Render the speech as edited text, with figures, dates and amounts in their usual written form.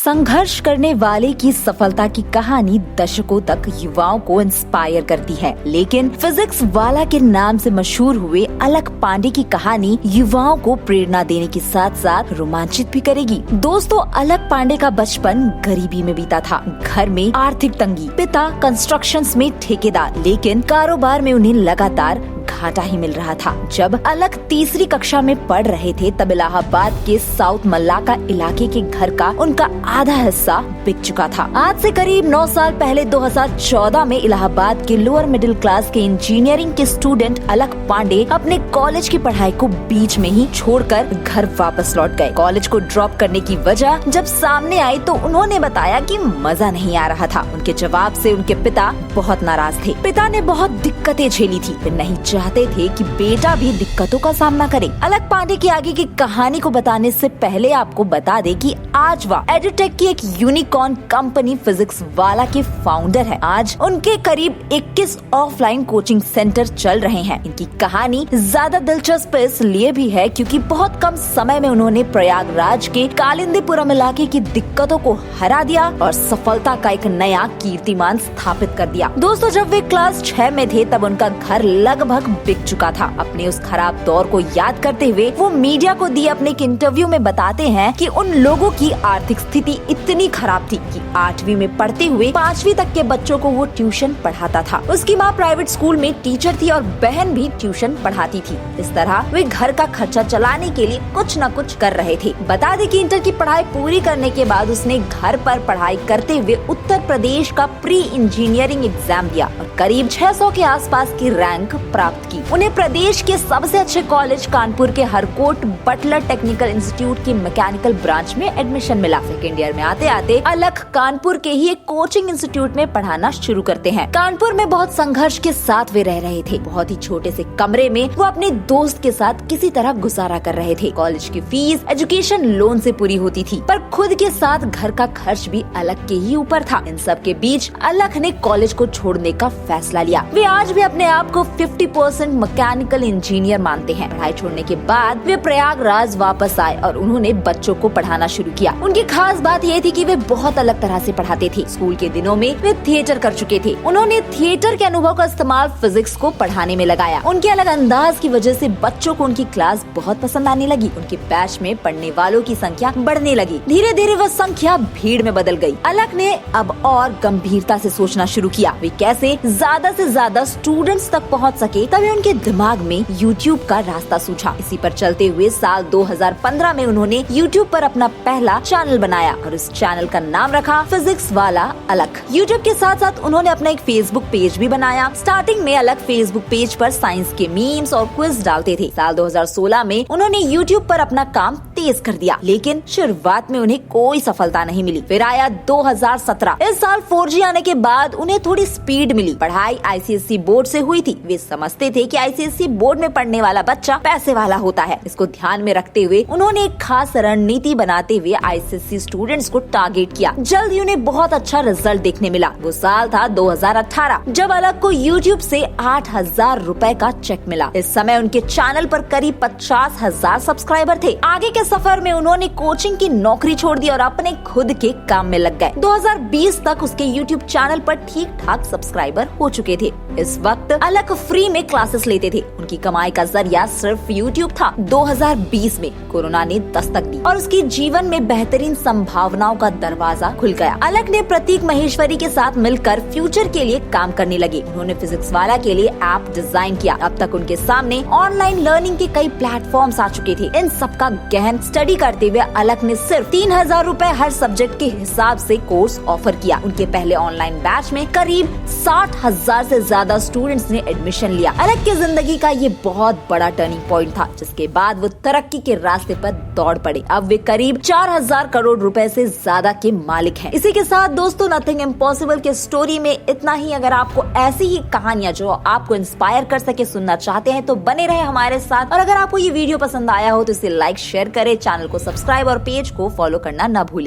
संघर्ष करने वाले की सफलता की कहानी दशकों तक युवाओं को इंस्पायर करती है, लेकिन फिजिक्स वाला के नाम से मशहूर हुए अलख पांडे की कहानी युवाओं को प्रेरणा देने के साथ साथ रोमांचित भी करेगी। दोस्तों, अलख पांडे का बचपन गरीबी में बीता था। घर में आर्थिक तंगी, पिता कंस्ट्रक्शंस में ठेकेदार, लेकिन कारोबार में उन्हें लगातार घाटा ही मिल रहा था। जब अलख तीसरी कक्षा में पढ़ रहे थे तब इलाहाबाद के साउथ मल्लाका इलाके के घर का उनका आधा हिस्सा बिक चुका था। आज से करीब 9 साल पहले 2014 में इलाहाबाद के लोअर मिडिल क्लास के इंजीनियरिंग के स्टूडेंट अलख पांडे अपने कॉलेज की पढ़ाई को बीच में ही छोड़कर घर वापस लौट गए। कॉलेज को ड्रॉप करने की वजह जब सामने आई तो उन्होंने बताया कि मजा नहीं आ रहा था। उनके जवाब से उनके पिता बहुत नाराज थे। पिता ने बहुत दिक्कतें झेली थी, वे नहीं चाहते थे कि बेटा भी दिक्कतों का सामना करे। अलख पांडे की आगे की कहानी को बताने से पहले आपको बता दे कि आज वह एडुटेक की एक यूनिकॉर्न कंपनी फिजिक्स वाला के फाउंडर है। आज उनके करीब 21 ऑफलाइन कोचिंग सेंटर चल रहे हैं। इनकी कहानी ज्यादा दिलचस्प इसलिए भी है क्योंकि बहुत कम समय में उन्होंने प्रयागराज के कालिंदीपुरम इलाके की दिक्कतों को हरा दिया और सफलता का एक नया कीर्तिमान स्थापित कर दिया। दोस्तों, जब वे क्लास 6 में थे तब उनका घर लगभग बिक चुका था। अपने उस खराब दौर को याद करते हुए वो मीडिया को दिए अपने एक इंटरव्यू में बताते हैं कि उन लोगों की आर्थिक स्थिति इतनी खराब थी कि 8वीं में पढ़ते हुए 5वीं तक के बच्चों को वो ट्यूशन पढ़ाता था। उसकी माँ प्राइवेट स्कूल में टीचर थी और बहन भी ट्यूशन पढ़ाती थी। इस तरह वे घर का खर्चा चलाने के लिए कुछ न कुछ कर रहे थे। बता दें कि इंटर की पढ़ाई पूरी करने के बाद उसने घर पर पढ़ाई करते हुए उत्तर प्रदेश का प्री इंजीनियरिंग एग्जाम दिया और करीब 600 के आसपास की रैंक प्राप्त की। उन्हें प्रदेश के सबसे अच्छे कॉलेज कानपुर के हरकोट बटलर टेक्निकल इंस्टीट्यूट की मैकेनिकल ब्रांच में एडमिशन मिला। सेकेंड ईयर में आते आते अलख कानपुर के ही एक कोचिंग इंस्टीट्यूट में पढ़ाना शुरू करते हैं। कानपुर में बहुत संघर्ष के साथ वे रह रहे थे। बहुत ही छोटे से कमरे में वो अपने दोस्त के साथ किसी तरह गुजारा कर रहे थे। कॉलेज की फीस एजुकेशन लोन से पूरी होती थी, पर खुद के साथ घर का खर्च भी अलख के ही ऊपर था। इन सब के बीच अलख ने कॉलेज को छोड़ने का फैसला लिया। वे आज भी अपने आप को 50% मैकेनिकल इंजीनियर मानते हैं। पढ़ाई छोड़ने के बाद वे प्रयागराज वापस आए और उन्होंने बच्चों को पढ़ाना शुरू किया। उनकी खास बात ये थी कि वे बहुत अलग तरह से पढ़ाते थे। स्कूल के दिनों में वे थिएटर कर चुके थे। उन्होंने थिएटर के अनुभव का इस्तेमाल फिजिक्स को पढ़ाने में लगाया। उनके अलग अंदाज की वजह से बच्चों को उनकी क्लास बहुत पसंद आने लगी। उनके बैच में पढ़ने वालों की संख्या बढ़ने लगी। धीरे धीरे वह संख्या भीड़ में बदल गई। अलख ने अब और गंभीरता से सोचना शुरू किया वे कैसे ज्यादा से ज्यादा स्टूडेंट्स तक पहुंच सके। तभी उनके दिमाग में YouTube का रास्ता सूझा। इसी पर चलते हुए साल 2015 में उन्होंने YouTube पर अपना पहला चैनल बनाया और उस चैनल का नाम रखा फिजिक्स वाला अलख। YouTube के साथ साथ उन्होंने अपना एक फेसबुक पेज भी बनाया। स्टार्टिंग में अलख फेसबुक पेज पर साइंस के मीम्स और क्विज डालते थे। साल 2016 में उन्होंने YouTube पर अपना काम तेज कर दिया, लेकिन शुरुआत में उन्हें कोई सफलता नहीं मिली। फिर आया 2017। इस साल 4G आने के बाद उन्हें थोड़ी स्पीड मिली। पढ़ाई ICSE बोर्ड से हुई थी। वे समझते थे कि ICSE बोर्ड में पढ़ने वाला बच्चा पैसे वाला होता है। इसको ध्यान में रखते हुए उन्होंने एक खास रणनीति बनाते हुए ICSE स्टूडेंट्स को टारगेट किया। जल्द ही उन्हें बहुत अच्छा रिजल्ट देखने मिला। वो साल था 2018 जब अलख को YouTube से 8,000 रुपए का चेक मिला। इस समय उनके चैनल पर करीब 50,000 सब्सक्राइबर थे। आगे के सफर में उन्होंने कोचिंग की नौकरी छोड़ दी और अपने खुद के काम में लग गए। 2020 तक उसके YouTube चैनल पर ठीक ठाक सब्सक्राइबर हो चुके थे। इस वक्त अलख फ्री में क्लासेस लेते थे। उनकी कमाई का जरिया सिर्फ YouTube था। 2020 में कोरोना ने दस्तक दी और उसके जीवन में बेहतरीन संभावनाओं का दरवाजा खुल गया। अलख ने प्रतीक महेश्वरी के साथ मिलकर फ्यूचर के लिए काम करने लगे। उन्होंने फिजिक्स वाला के लिए ऐप डिजाइन किया। अब तक उनके सामने ऑनलाइन लर्निंग के कई प्लेटफॉर्म्स आ चुके थे। इन सब का गहन स्टडी करते हुए अलख ने सिर्फ 3,000 रुपए हर सब्जेक्ट के हिसाब से कोर्स ऑफर किया। उनके पहले ऑनलाइन बैच में करीब 60,000 से ज्यादा स्टूडेंट्स ने एडमिशन लिया। अलख की जिंदगी का ये बहुत बड़ा टर्निंग पॉइंट था, जिसके बाद वो तरक्की के रास्ते पर दौड़ पड़े। अब वे करीब 4,000 करोड़ रुपए से ज्यादा के मालिक हैं। इसी के साथ दोस्तों, नथिंग इम्पॉसिबल के स्टोरी में इतना ही। अगर आपको ऐसी ही कहानियां जो आपको इंस्पायर कर सके सुनना चाहते हैं तो बने रहे हमारे साथ। और अगर आपको ये वीडियो पसंद आया हो तो इसे लाइक शेयर करें, चैनल को सब्सक्राइब और पेज को फॉलो करना न भूलें।